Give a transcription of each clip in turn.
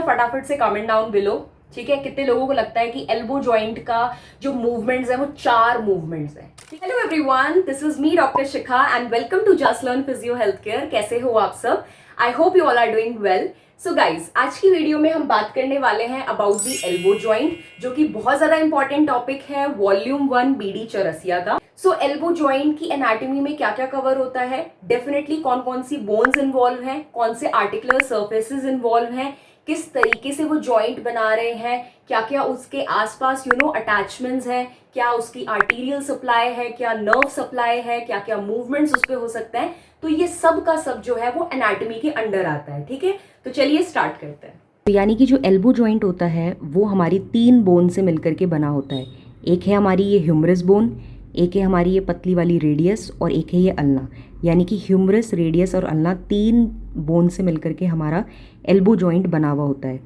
फटाफट से comment down below, ठीक है, कितने लोगों को लगता है कि एल्बो जॉइंट का जो मूवमेंट्स है वो 4 मूवमेंट्स है। Hello everyone, this is me doctor Shikha and welcome to just learn physio health care. कैसे हो आप सब? I hope you all are doing well. So guys, आज की वीडियो में हम बात करने वाले हैं अबाउट दी एल्बो जॉइंट, जो कि बहुत ज्यादा इंपॉर्टेंट टॉपिक है वॉल्यूम 1 बीडी चौरसिया का। सो एल्बो जॉइंट की एनाटॉमी में क्या क्या कवर होता है, डेफिनेटली कौन कौन सी बोन्स इन्वॉल्व हैं, कौन से आर्टिकुलर सर्फेसेस इन्वॉल्व हैं, किस तरीके से वो जॉइंट बना रहे हैं, क्या क्या उसके आसपास अटैचमेंट्स हैं, क्या उसकी आर्टीरियल सप्लाई है, क्या नर्व सप्लाई है, क्या क्या मूवमेंट्स उस पर हो सकते हैं। तो ये सब का सब जो है वो एनाटॉमी के अंडर आता है। ठीक है, तो चलिए स्टार्ट करते हैं। तो यानी कि जो एल्बो जॉइंट होता है वो हमारी 3 बोन से मिलकर के बना होता है। एक है हमारी ये ह्यूमरस बोन, एक है हमारी ये पतली वाली रेडियस और एक है ये अल्ना। यानी कि ह्यूमरस, रेडियस और अल्ना 3 बोन से मिलकर के हमारा एल्बो जॉइंट बना हुआ होता है।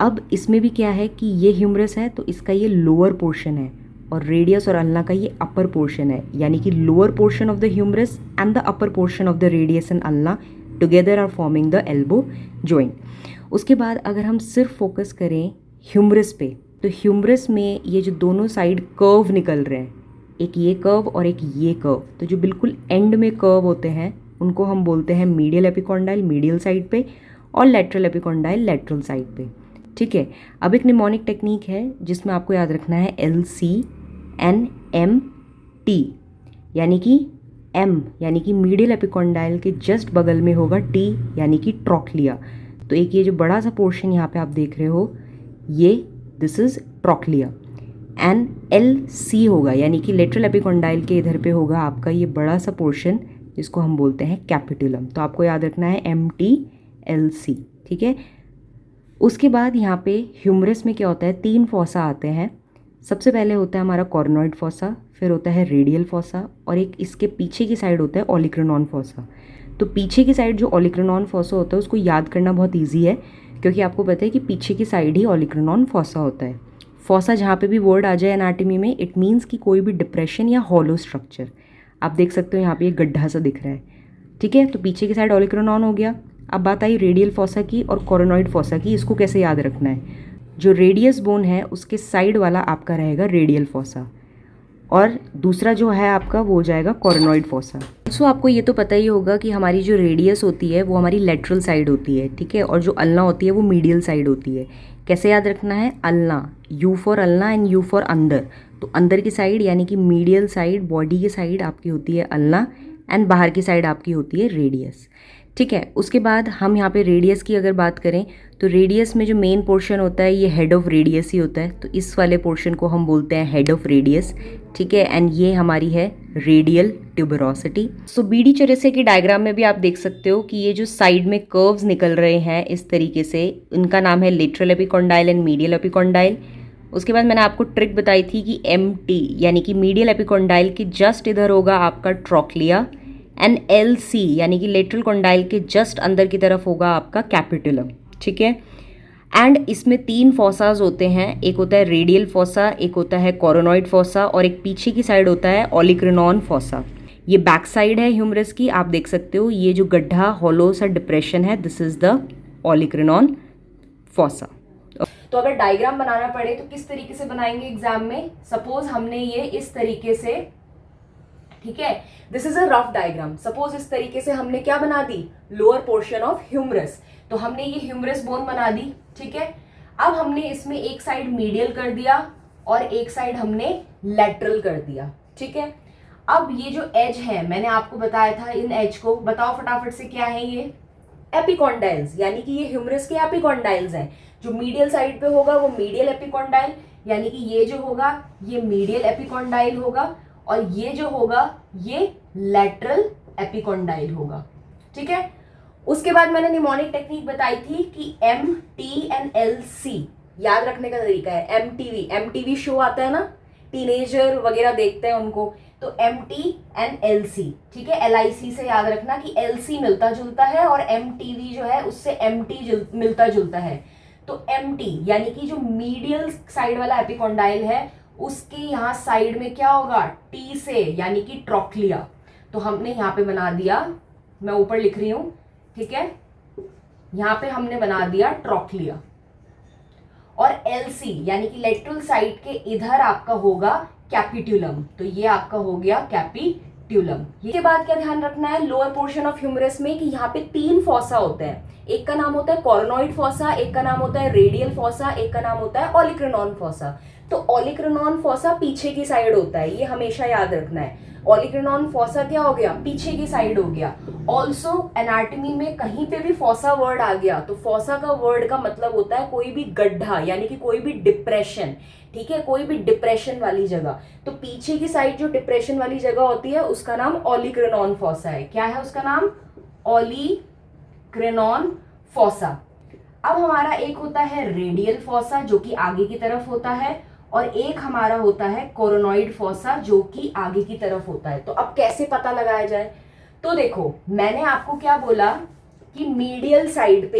अब इसमें भी क्या है कि ये ह्यूमरस है तो इसका ये लोअर पोर्शन है और रेडियस और अल्ना का ये अपर पोर्शन है। यानी कि lower portion of the humerus and the upper portion of the radius and ulna together are forming the elbow joint. उसके बाद अगर हम सिर्फ फोकस करें ह्यूमरस पे, तो ह्यूमरस में ये जो दोनों साइड कर्व निकल रहे हैं, एक ये कर्व और एक ये कर्व, तो जो बिल्कुल एंड में कर्व होते हैं उनको हम बोलते हैं मीडियल एपिकॉन्डाइल मीडियल साइड पे और लेटरल एपिकॉन्डाइल लेटरल साइड पे। ठीक है, अब एक निमोनिक टेक्निक है जिसमें आपको याद रखना है LCNMT, यानी कि M यानी कि मीडियल एपिकॉन्डाइल के जस्ट बगल में होगा T यानी कि ट्रोक्लिया। तो एक ये जो बड़ा सा पोर्शन यहाँ पे आप देख रहे हो, ये this is trochlea. And LC होगा यानी कि लेटरल एपिकॉन्डाइल के इधर पे होगा आपका ये बड़ा सा पोर्शन जिसको हम बोलते हैं कैपिटुलम। तो आपको याद रखना है MT LC। ठीक है, उसके बाद यहाँ पे ह्यूमरस में क्या होता है, 3 फॉसा आते हैं। सबसे पहले होता है हमारा कॉर्नोइड फॉसा, फिर होता है रेडियल फॉसा और एक इसके पीछे की साइड होता है ओलिक्रोनॉन फॉसा। तो पीछे की साइड जो ओलिक्रोनॉन फॉसा होता है उसको याद करना बहुत ईजी है, क्योंकि आपको पता है कि पीछे की साइड ही ओलिक्रोनॉन फॉसा होता है। फॉसा जहाँ पे भी वर्ड आ जाए एनाटॉमी में, इट मीन्स कि कोई भी डिप्रेशन या हॉलो स्ट्रक्चर। आप देख सकते हो यहाँ पे एक गड्ढा सा दिख रहा है। ठीक है, तो पीछे की साइड ओलिक्रोनॉन हो गया। अब बात आई रेडियल फॉसा की और कोरोनॉइड फॉसा की। इसको कैसे याद रखना है, जो रेडियस बोन है उसके साइड वाला आपका रहेगा रेडियल फॉसा और दूसरा जो है आपका वो हो जाएगा कोरोनॉइड फॉसा। सो आपको ये तो पता ही होगा कि हमारी जो रेडियस होती है वो हमारी लेटरल साइड होती है। ठीक है, और जो अल्ना होती है वो मीडियल साइड होती है। कैसे याद रखना है, ulna, U for ulna and U for अंदर। तो अंदर की साइड यानी कि मीडियल साइड, बॉडी की साइड आपकी होती है अल्ना एंड बाहर की साइड आपकी होती है रेडियस। ठीक है, उसके बाद हम यहाँ पे रेडियस की अगर बात करें तो रेडियस में जो मेन पोर्शन होता है ये हेड ऑफ रेडियस ही होता है। तो इस वाले पोर्शन को हम बोलते हैं हेड ऑफ रेडियस। ठीक है, एंड ये हमारी है रेडियल ट्यूबरोसिटी। सो बीडी चौरसिया की डायग्राम में भी आप देख सकते हो कि ये जो साइड में कर्व्स निकल रहे हैं इस तरीके से, इनका नाम है lateral epicondyle and medial epicondyle. उसके बाद मैंने आपको ट्रिक बताई थी कि MT यानी कि मीडियल एपिकॉन्डाइल के जस्ट इधर होगा आपका ट्रोक्लिया एंड LC यानी कि लेटरल कॉन्डाइल के जस्ट अंदर की तरफ होगा आपका कैपिटुलम। ठीक है, एंड इसमें 3 फॉसाज होते हैं, एक होता है रेडियल फॉसा, एक होता है कोरोनॉइड फॉसा और एक पीछे की साइड होता है ओलिक्रोनॉन फॉसा। ये बैक साइड है ह्यूमरस की, आप देख सकते हो ये जो गड्ढा हॉलो सा डिप्रेशन है, दिस इज द ओलिक्रोनॉन फॉसा। तो अगर डायग्राम बनाना पड़े तो किस तरीके से बनाएंगे एग्जाम में? सपोज हमने ये इस तरीके से, ठीक है, this is a rough diagram. Suppose इस तरीके से हमने क्या बना दी, लोअर पोर्शन ऑफ ह्यूमरस। तो हमने ये ह्यूमरस बोन बना दी। ठीक है, अब हमने इसमें एक साइड मीडियल कर दिया और एक साइड हमने लेटरल कर दिया। ठीक है, अब ये जो एज है मैंने आपको बताया था, इन एज को बताओ फटाफट से, क्या है ये? एपिकॉन्डाइल्स, यानी कि ये ह्यूमरस के एपिकॉन्डाइल्स हैं। जो मीडियल साइड पे होगा वो मीडियल एपिकॉन्डाइल, यानी कि ये जो होगा ये मीडियल एपिकॉन्डाइल होगा और ये जो होगा ये लेटरल एपिकॉन्डाइल होगा। ठीक है, उसके बाद मैंने निमोनिक टेक्निक बताई थी कि MT एंड LC याद रखने का तरीका है। MTV शो आता है ना, टीनेजर वगैरह देखते हैं उनको, तो MT एंड LC। ठीक है, LIC से याद रखना कि LC मिलता जुलता है और MTV जो है उससे MT मिलता जुलता है। तो MT यानी कि जो मीडियल साइड वाला एपिकॉन्डाइल है उसके यहाँ साइड में क्या होगा, T से, यानी कि ट्रोक्लिया। तो हमने यहाँ पे बना दिया, मैं ऊपर लिख रही हूं, ठीक है, यहाँ पे हमने बना दिया ट्रोक्लिया। LC यानी कि लेटरल साइड के इधर आपका होगा कैपिट्यूलम। तो ये आपका हो गया कैपिट्यूलम। इसके बाद क्या ध्यान रखना है, लोअर पोर्शन ऑफ ह्यूमरस में कि यहाँ पे 3 फॉसा होते हैं। एक का नाम होता है कॉर्नोइड फॉसा, एक का नाम होता है रेडियल फॉसा, एक का नाम होता है ओलिक्रिनॉन फॉसा। तो ओलिक्रिनॉन फॉसा पीछे की साइड होता है, ये हमेशा याद रखना है। ओलिक्रिनॉन फॉसा क्या हो गया, पीछे की साइड हो गया। ऑल्सो एनाटॉमी में कहीं पे भी फॉसा वर्ड आ गया तो फॉसा का वर्ड का मतलब होता है कोई भी गड्ढा यानी कि कोई भी डिप्रेशन, ठीक है, कोई भी डिप्रेशन वाली जगह। तो पीछे की साइड जो डिप्रेशन वाली जगह होती है उसका नाम ओलिक्रिनॉन फॉसा है। क्या है उसका नाम, ओलिक्रिनॉन फॉसा। अब हमारा एक होता है रेडियल फॉसा जो कि आगे की तरफ होता है, और एक हमारा होता है कोरोनॉइड फॉसा जो कि आगे की तरफ होता है। तो अब कैसे पता लगाया जाए, तो देखो मैंने आपको क्या बोला कि मीडियल साइड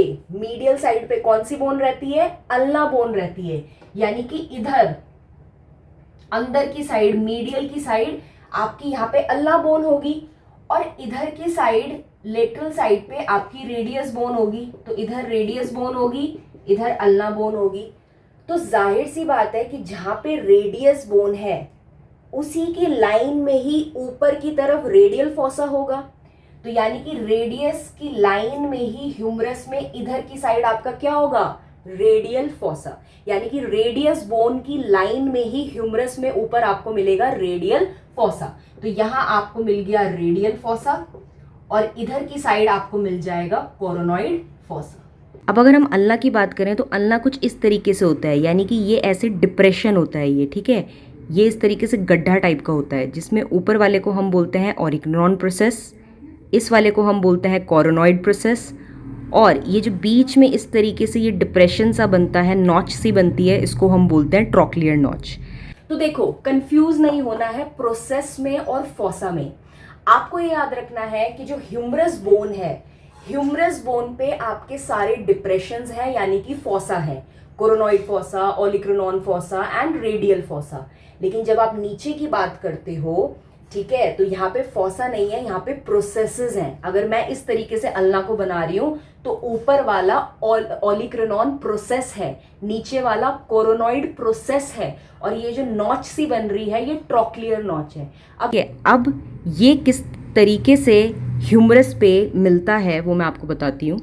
पे कौन सी बोन रहती है, अल्ना बोन रहती है, यानी कि इधर अंदर की साइड, मीडियल की साइड आपकी यहाँ पे अल्ना बोन होगी, और इधर की साइड लेटरल साइड पे आपकी रेडियस बोन होगी। तो इधर रेडियस बोन होगी, इधर अल्ना बोन होगी। तो जाहिर सी बात है कि जहां पे रेडियस बोन है उसी की लाइन में ही ऊपर की तरफ रेडियल फॉसा होगा। तो यानी कि रेडियस की लाइन में ही ह्यूमरस में इधर की साइड आपका क्या होगा, रेडियल फॉसा। यानी कि रेडियस बोन की लाइन में ही ह्यूमरस में ऊपर आपको मिलेगा रेडियल फॉसा। तो यहां आपको मिल गया रेडियल फॉसा और इधर की साइड आपको मिल जाएगा कोरोनॉइड फॉसा। अब अगर हम अल्ना की बात करें तो अल्ना कुछ इस तरीके से होता है, यानी कि ये ऐसे डिप्रेशन होता है ये, ठीक है, ये इस तरीके से गड्ढा टाइप का होता है जिसमें ऊपर वाले को हम बोलते हैं ओरिक्रिनॉन प्रोसेस, इस वाले को हम बोलते हैं कोरोनॉइड प्रोसेस, और ये जो बीच में इस तरीके से ये डिप्रेशन सा बनता है, नॉच सी बनती है, इसको हम बोलते हैं ट्रॉक्लियर नॉच। तो देखो कंफ्यूज नहीं होना है प्रोसेस में और फॉसा में। आपको ये याद रखना है कि जो ह्यूमरस बोन है, ह्यूमरस बोन पे आपके सारे डिप्रेशंस हैं यानी कि फॉसा है, coronoid fossa, olecranon fossa and radial fossa. लेकिन जब आप नीचे की बात करते हो, ठीक है, तो यहाँ पे फॉसा नहीं है, यहाँ पे प्रोसेसेस हैं। अगर मैं इस तरीके से अल्ना को बना रही हूँ तो ऊपर वाला ओलिक्रिनॉन प्रोसेस है, नीचे वाला कोरोनॉइड प्रोसेस है, और ये जो नॉच सी बन रही है ये ट्रॉक्लियर नॉच है। अब ये किस तरीके से ह्यूमरस पे मिलता है वो मैं आपको बताती हूँ।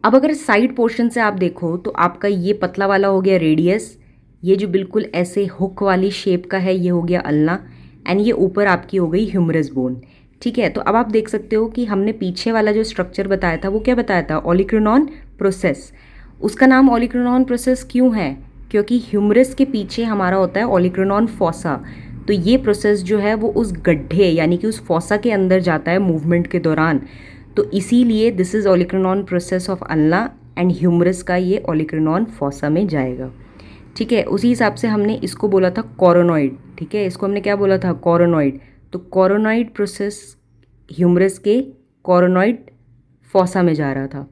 अब अगर साइड पोर्शन से आप देखो तो आपका ये पतला वाला हो गया रेडियस, ये जो बिल्कुल ऐसे हुक वाली शेप का है ये हो गया अल्ना, एंड ये ऊपर आपकी हो गई ह्यूमरस बोन, ठीक है। तो अब आप देख सकते हो कि हमने पीछे वाला जो स्ट्रक्चर बताया था वो क्या बताया था, ओलिक्रिनॉन प्रोसेस। उसका नाम ओलिक्रिनॉन प्रोसेस क्यों है, क्योंकि ह्यूमरस के पीछे हमारा होता है ओलिक्रिनॉन फॉसा। तो ये प्रोसेस जो है वो उस गड्ढे यानी कि उस फॉसा के अंदर जाता है मूवमेंट के दौरान। तो इसीलिए this is olecranon process of ulna and humerus का ये ओलिक्रिनॉन फॉसा में जाएगा, ठीक है। उसी हिसाब से हमने इसको बोला था कोरोनॉइड, ठीक है, इसको हमने क्या बोला था, कोरोनॉइड। तो कोरोनॉइड प्रोसेस ह्यूमरस के कोरोनॉइड फॉसा में जा रहा था,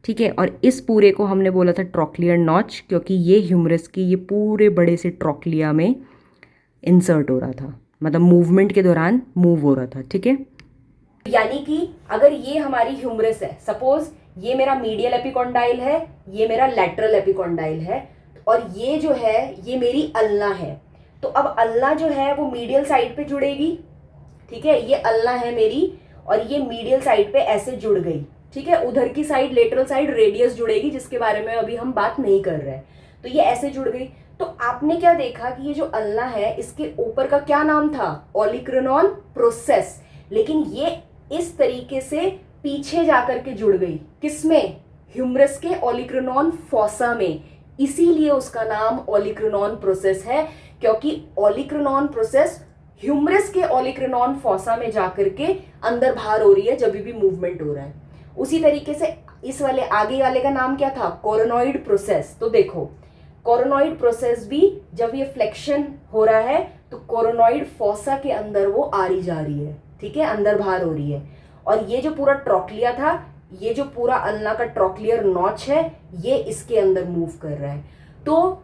ठीक है। और इस पूरे को हमने बोला था ट्रॉक्लियर नॉच, क्योंकि ये ह्यूमरस की ये पूरे बड़े से ट्रॉक्लिया में इंसर्ट हो रहा था, मतलब मूवमेंट के दौरान मूव हो रहा था, ठीक है। यानी कि अगर ये हमारी ह्यूमरस है, सपोज ये मेरा मीडियल एपिकॉन्डाइल है, ये मेरा लैटरल एपिकॉन्डाइल है, और ये जो है ये मेरी अल्ना है। तो अब अल्ना जो है वो मीडियल साइड पे जुड़ेगी, ठीक है, ये अल्ना है मेरी, और ये मीडियल साइड पे ऐसे जुड़ गई, ठीक है। उधर की साइड लेटरल साइड रेडियस जुड़ेगी जिसके बारे में अभी हम बात नहीं कर रहे हैं। तो ये ऐसे जुड़ गई। तो आपने क्या देखा कि ये जो अल्ना है इसके ऊपर का क्या नाम था, ओलिक्रिनॉन प्रोसेस, लेकिन ये इस तरीके से पीछे जाकर के जुड़ गई, किसमें, ह्यूमरस के ओलिक्रिनॉन फॉसा में। इसीलिए उसका नाम ओलिक्रिनॉन प्रोसेस है, क्योंकि ओलिक्रिनॉन प्रोसेस ह्यूमरस के ओलिक्रिनॉन फॉसा में जाकर के अंदर बाहर हो रही है जब भी मूवमेंट हो रहा है। उसी तरीके से इस वाले आगे वाले का नाम क्या था, कोरोनॉइड प्रोसेस। तो देखो कोरोनॉइड प्रोसेस भी जब ये फ्लेक्शन हो रहा है तो कोरोनॉइड फॉसा के अंदर वो आ रही जा रही है, ठीक है, अंदर बाहर हो रही है। और ये जो पूरा ट्रॉक्लिया था, ये जो पूरा अल्ना का ट्रॉक्लियर नॉच है, ये इसके अंदर मूव कर रहा है। तो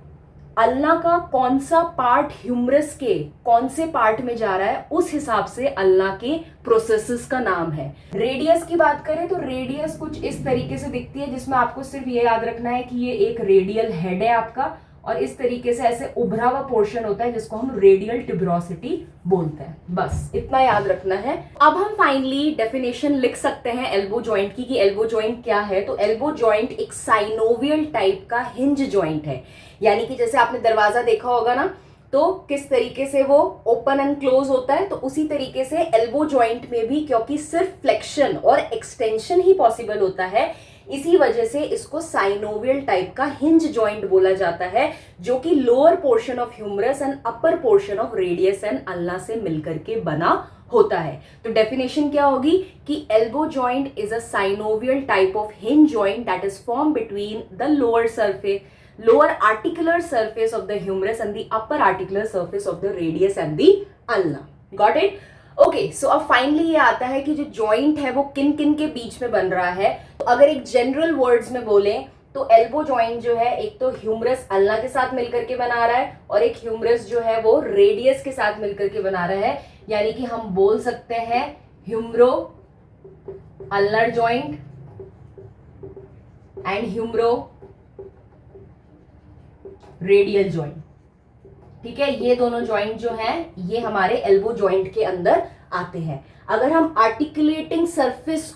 अल्ना का कौन सा पार्ट ह्यूमरस के कौन से पार्ट में जा रहा है, उस हिसाब से अल्ना के प्रोसेसेस का नाम है। रेडियस की बात करें तो रेडियस कुछ इस तरीके से दिखती है, जिसमें आपको सिर्फ ये याद रखना है कि ये एक रेडियल हेड है आपका, और इस तरीके से ऐसे उभरा हुआ पोर्शन होता है जिसको हम रेडियल ट्यूबरोसिटी बोलते हैं। बस इतना याद रखना है। अब हम फाइनली डेफिनेशन लिख सकते हैं एल्बो जॉइंट की, कि एल्बो जॉइंट क्या है। तो एल्बो जॉइंट एक साइनोवियल टाइप का हिंज जॉइंट है, यानी कि जैसे आपने दरवाजा देखा होगा ना, तो किस तरीके से वो ओपन एंड क्लोज होता है, तो उसी तरीके से एल्बो जॉइंट में भी, क्योंकि सिर्फ फ्लेक्शन और एक्सटेंशन ही पॉसिबल होता है, इसी वजह से इसको साइनोवियल टाइप का हिंज जॉइंट बोला जाता है, जो कि lower portion of humerus and upper portion of radius and ulna से मिलकर के बना होता है। तो डेफिनेशन क्या होगी कि elbow joint is a synovial type of hinge joint that is form between the lower articular surface of the humerus and the upper articular surface of the radius and the ulna. Got it? Okay, so अब finally ये आता है कि जो joint है वो किन किन के बीच में बन रहा है। तो अगर एक जनरल वर्ड्स में बोलें तो एल्बो जॉइंट जो है, एक तो ह्यूमरस अल्ना के साथ मिलकर के बना रहा है और एक ह्यूमरस जो है वो रेडियस के साथ मिलकर के बना रहा है, यानी कि हम बोल सकते हैं humero ulnar joint and humero radial joint. ठीक है, ये दोनों जॉइंट जो हैं ये हमारे एल्बो जॉइंट के अंदर आते हैं। अगर हम आर्टिकुलेटिंग सरफेस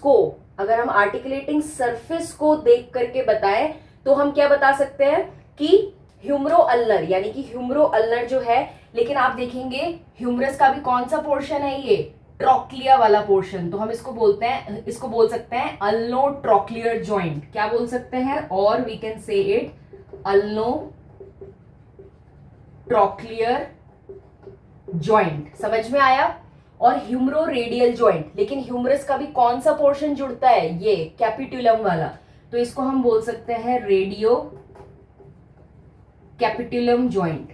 को देख करके बताएं तो हम क्या बता सकते हैं कि ह्यूमरो अल्नर, यानी कि ह्यूमरो अल्नर जो है, लेकिन आप देखेंगे ह्यूमरस का भी कौन सा पोर्शन है, ये ट्रॉक्लिया वाला पोर्शन, तो हम इसको बोल सकते हैं अल्नो ट्रॉक्लियर जॉइंट। क्या बोल सकते हैं, और we can say it ulno trochlear joint. समझ में आया? और ह्यूमरो रेडियल जॉइंट, लेकिन ह्यूमरस का भी कौन सा पोर्शन जुड़ता है, ये कैपिटुलम वाला, तो इसको हम बोल सकते हैं रेडियो कैपिटुलम जॉइंट।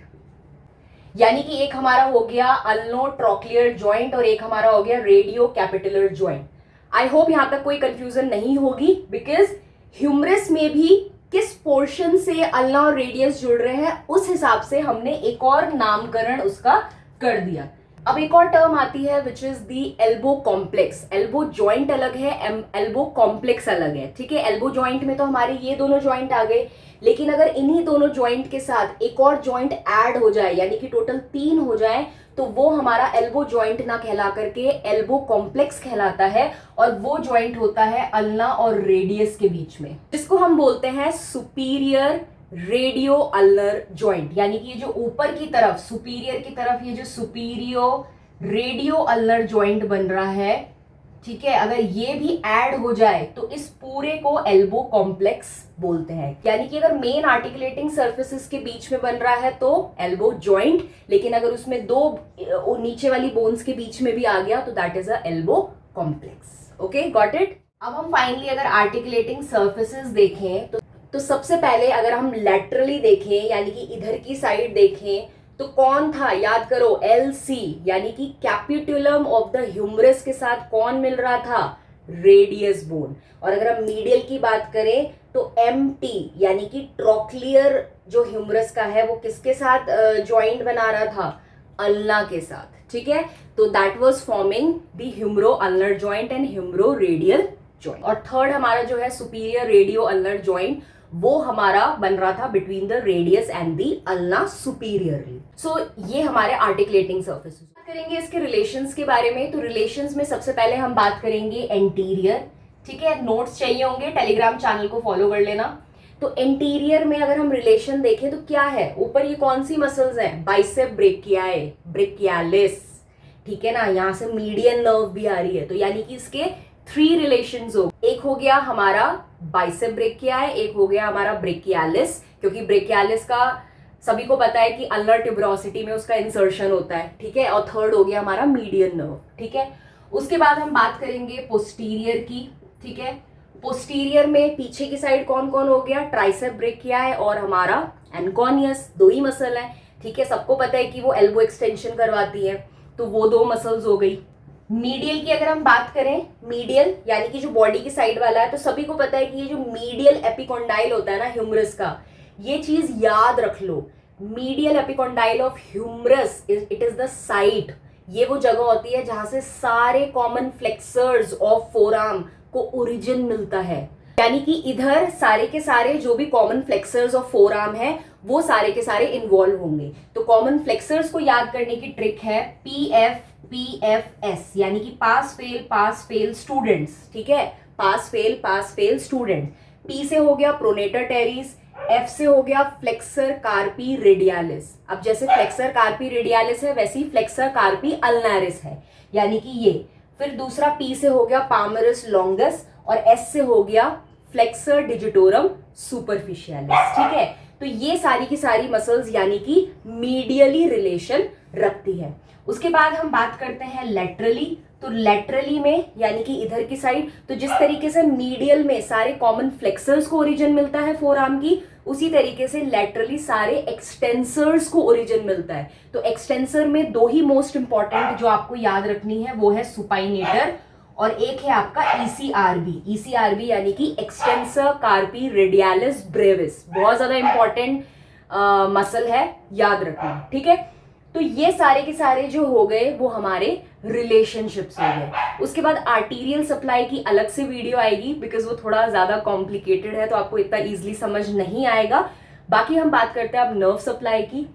यानी कि एक हमारा हो गया अल्नो ट्रॉक्लियर जॉइंट और एक हमारा हो गया रेडियो कैपिटुलर जॉइंट। आई होप यहां तक कोई कंफ्यूजन नहीं होगी, बिकॉज ह्यूमरस में भी किस पोर्शन से अल्ना और रेडियस जुड़ रहे हैं उस हिसाब से हमने एक और नामकरण उसका कर दिया। अब एक और टर्म आती है which is the elbow complex. Elbow joint अलग है, एल्बो कॉम्प्लेक्स अलग है। ठीक है, एल्बो जॉइंट में तो हमारे ये दोनों जॉइंट आ गए, लेकिन अगर इन्हीं दोनों जॉइंट के साथ एक और जॉइंट ऐड हो जाए, यानी कि टोटल 3 हो जाए, तो वो हमारा एल्बो जॉइंट ना कहला करके एल्बो कॉम्प्लेक्स कहलाता है, और वो जॉइंट होता है अल्ना और रेडियस के बीच में, जिसको हम बोलते हैं सुपीरियर रेडियो अल्नर जॉइंट। यानी कि ये जो ऊपर की तरफ सुपीरियर की तरफ ये जो सुपीरियो रेडियो अल्नर जॉइंट बन रहा है, ठीक है, अगर ये भी ऐड हो जाए तो इस पूरे को एल्बो कॉम्प्लेक्स बोलते हैं। यानी कि अगर मेन आर्टिकुलेटिंग सर्फेसिस के बीच में बन रहा है तो एल्बो जॉइंट, लेकिन अगर उसमें 2 नीचे वाली बोन्स के बीच में भी आ गया तो that is a elbow complex. Okay, got it? अब हम फाइनली अगर आर्टिकुलेटिंग सर्फेसिस देखें तो सबसे पहले अगर हम लैटरली देखें, यानी कि इधर की साइड देखें, तो कौन था, याद करो, LC, यानी कि कैपिटुलम ऑफ द ह्यूमरस के साथ कौन मिल रहा था, रेडियस बोन। और अगर हम मीडियल की बात करें तो MT, यानी कि ट्रॉक्लियर जो ह्यूमरस का है वो किसके साथ जॉइंट बना रहा था, अल्ना के साथ। ठीक है, तो that was forming the humero ulnar joint and humero radial joint. और थर्ड हमारा जो है सुपीरियर रेडियो अल्नर जॉइंट, वो हमारा बन रहा था between the radius and the ulna superiorly. So ये हमारे आर्टिकुलेटिंग सर्फेसेस। बात करेंगे इसके रिलेशंस के बारे में, तो रिलेशंस में सबसे पहले हम बात करेंगे एंटीरियर। ठीक है, नोट्स चाहिए होंगे, टेलीग्राम चैनल को फॉलो कर लेना। तो एंटीरियर में अगर हम रिलेशन देखें तो क्या है, ऊपर ये कौन सी मसल्स हैं, बाइसेप ब्रेकियाए, ब्रेकियालिस, ठीक है ना, यहाँ से मीडियन नर्व भी आ रही है, तो यानी कि इसके 3 रिलेशंस हो, एक हो गया हमारा बाइसेप ब्रेकियाए, एक हो गया हमारा ब्रेकियालिस, क्योंकि ब्रेकियालिस का सभी को पता है कि अल्नर ट्यूबरोसिटी में उसका इंसर्शन होता है। ठीक है, और थर्ड हो गया हमारा मीडियन नर्व। ठीक है, उसके बाद हम बात करेंगे पोस्टीरियर की। ठीक है, पोस्टीरियर में पीछे की साइड कौन कौन हो गया, ट्राइसेप ब्रेकियाए और हमारा एनकॉनियस, 2 ही मसल है। ठीक है, सबको पता है कि वो एल्बो एक्सटेंशन करवाती है, तो वो 2 मसल्स हो गई। मीडियल की अगर हम बात करें, मीडियल यानी कि जो बॉडी की साइड वाला है, तो सभी को पता है कि ये जो मीडियल एपिकोंडाइल होता है ना ह्यूमरस का, ये चीज याद रख लो, medial epicondyle of humerus it is the site, ये वो जगह होती है जहां से सारे कॉमन फ्लेक्सर्स ऑफ फोरआर्म को ओरिजिन मिलता है। यानी कि इधर सारे के सारे जो भी common flexors of four arm है वो सारे के सारे इन्वॉल्व होंगे। तो कॉमन फ्लेक्सर्स को याद करने की ट्रिक है PFS, यानी कि पास फेल स्टूडेंट्स, ठीक है, पास फेल स्टूडेंट। P से हो गया प्रोनेटर टेरिस, F से हो गया फ्लेक्सर कार्पी रेडियालिस। अब जैसे फ्लेक्सर कार्पी रेडियालिस है वैसे ही फ्लेक्सर कार्पी अल्नारिस है, यानी कि ये। फिर दूसरा P से हो गया पामरस लॉन्गस और S से हो गया फ्लेक्सर डिजिटोरम सुपरफिशियलिस, ठीक है। तो ये सारी की सारी मसल्स यानी कि मीडियली रिलेशन रखती है। उसके बाद हम बात करते हैं लेटरली। तो लेटरली में यानी कि इधर की साइड, तो जिस तरीके से मीडियल में सारे कॉमन फ्लेक्सर्स को ओरिजिन मिलता है फोर आर्म की, उसी तरीके से लेटरली सारे एक्सटेंसर्स को ओरिजिन मिलता है। तो एक्सटेंसर में दो ही मोस्ट इंपॉर्टेंट जो आपको याद रखनी है वो है सुपाइनेटर और एक है आपका ECRB यानी कि एक्सटेंसर कार्पी रेडियालिस ब्रेविस। बहुत ज्यादा इंपॉर्टेंट मसल है, याद रखना, ठीक है। तो ये सारे के सारे जो हो गए वो हमारे रिलेशनशिप्स हो गए। उसके बाद आर्टीरियल सप्लाई की अलग से वीडियो आएगी बिकॉज वो थोड़ा ज्यादा कॉम्प्लिकेटेड है तो आपको इतना इजीली समझ नहीं आएगा। बाकी हम बात करते हैं अब नर्व सप्लाई की।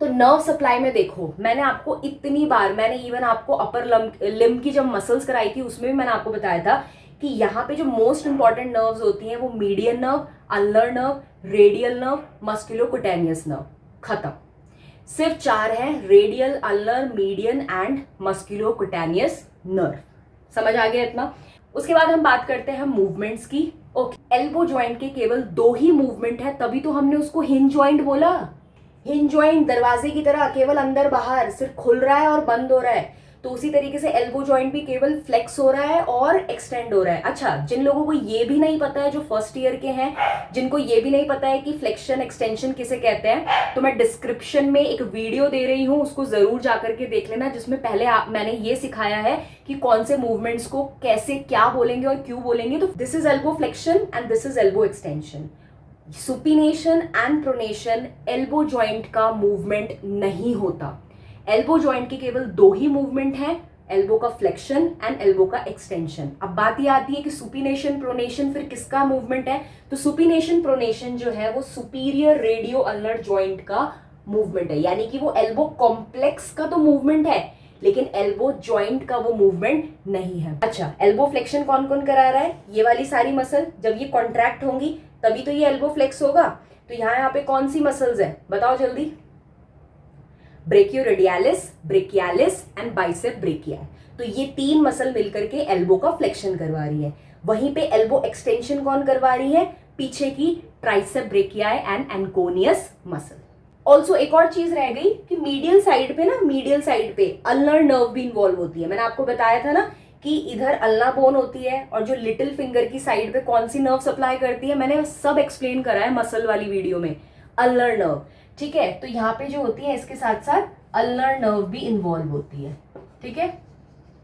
तो नर्व सप्लाई में देखो, मैंने आपको इतनी बार, मैंने इवन आपको अपर लिम्ब की जब मसल्स कराई थी उसमें भी मैंने आपको बताया था कि यहाँ पे जो मोस्ट इंपॉर्टेंट नर्व्स होती हैं वो median nerve, ulnar nerve, radial nerve, musculocutaneous nerve. खत्म, सिर्फ चार हैं, radial, ulnar, median and musculocutaneous nerve. समझ आ गया इतना। उसके बाद हम बात करते हैं मूवमेंट्स की। ओके, एल्बो जॉइंट के केवल दो ही मूवमेंट है, तभी तो हमने उसको हिंज जॉइंट बोला। हिंज जॉइंट दरवाजे की तरह केवल अंदर बाहर सिर्फ खुल रहा है और बंद हो रहा है, तो उसी तरीके से एल्बो जॉइंट भी केवल फ्लेक्स हो रहा है और एक्सटेंड हो रहा है। अच्छा, जिन लोगों को ये भी नहीं पता है, जो फर्स्ट ईयर के हैं, जिनको ये भी नहीं पता है कि फ्लेक्शन एक्सटेंशन किसे कहते हैं, तो मैं डिस्क्रिप्शन में एक वीडियो दे रही हूं, उसको जरूर जाकर के देख लेना, जिसमें पहले मैंने ये सिखाया है कि कौन से मूवमेंट्स को कैसे क्या बोलेंगे और क्यों बोलेंगे। तो this is elbow flexion and this is elbow extension. Supination and pronation elbow joint का मूवमेंट नहीं होता। एल्बो जॉइंट के केवल दो ही मूवमेंट हैं, एल्बो का फ्लेक्शन एंड एल्बो का एक्सटेंशन। अब बात ये आती है कि सुपिनेशन प्रोनेशन फिर किसका मूवमेंट है। तो सुपिनेशन प्रोनेशन जो है वो सुपीरियर रेडियो अल्नर जॉइंट का मूवमेंट है, यानी कि वो एल्बो कॉम्प्लेक्स का तो मूवमेंट है लेकिन एल्बो जॉइंट का वो मूवमेंट नहीं है। अच्छा, एल्बो फ्लेक्शन कौन कौन करा रहा है? ये वाली सारी मसल जब ये कॉन्ट्रैक्ट होंगी तभी तो ये एल्बो फ्लेक्स होगा। तो यहाँ पे कौन सी मसल्स है बताओ जल्दी? Brachioradialis, brachialis and bicep brachia. तो ये तीन मसल मिलकर के एल्बो का फ्लेक्शन करवा रही है। वहीं पे एल्बो एक्सटेंशन कौन करवा रही है? पीछे की tricep brachii and anconeus muscle. Also एक और चीज रह गई कि मीडियल साइड पे ना, मीडियल साइड पे अल्नर नर्व भी इन्वॉल्व होती है। मैंने आपको बताया था ना कि इधर अल्ना बोन होती है और जो लिटिल फिंगर की साइड पे कौन सी नर्व सप्लाई करती है, मैंने सब एक्सप्लेन करा है मसल वाली वीडियो में, अल्नर नर्व, ठीक है। तो यहाँ पे जो होती है इसके साथ साथ अल्नर नर्व भी इन्वॉल्व होती है, ठीक है।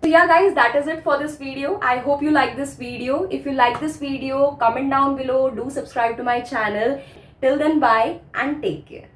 So yeah guys, that is it for this video. I hope you like this video. If you like this video, comment down below, do subscribe to my channel. Till then, bye and take care.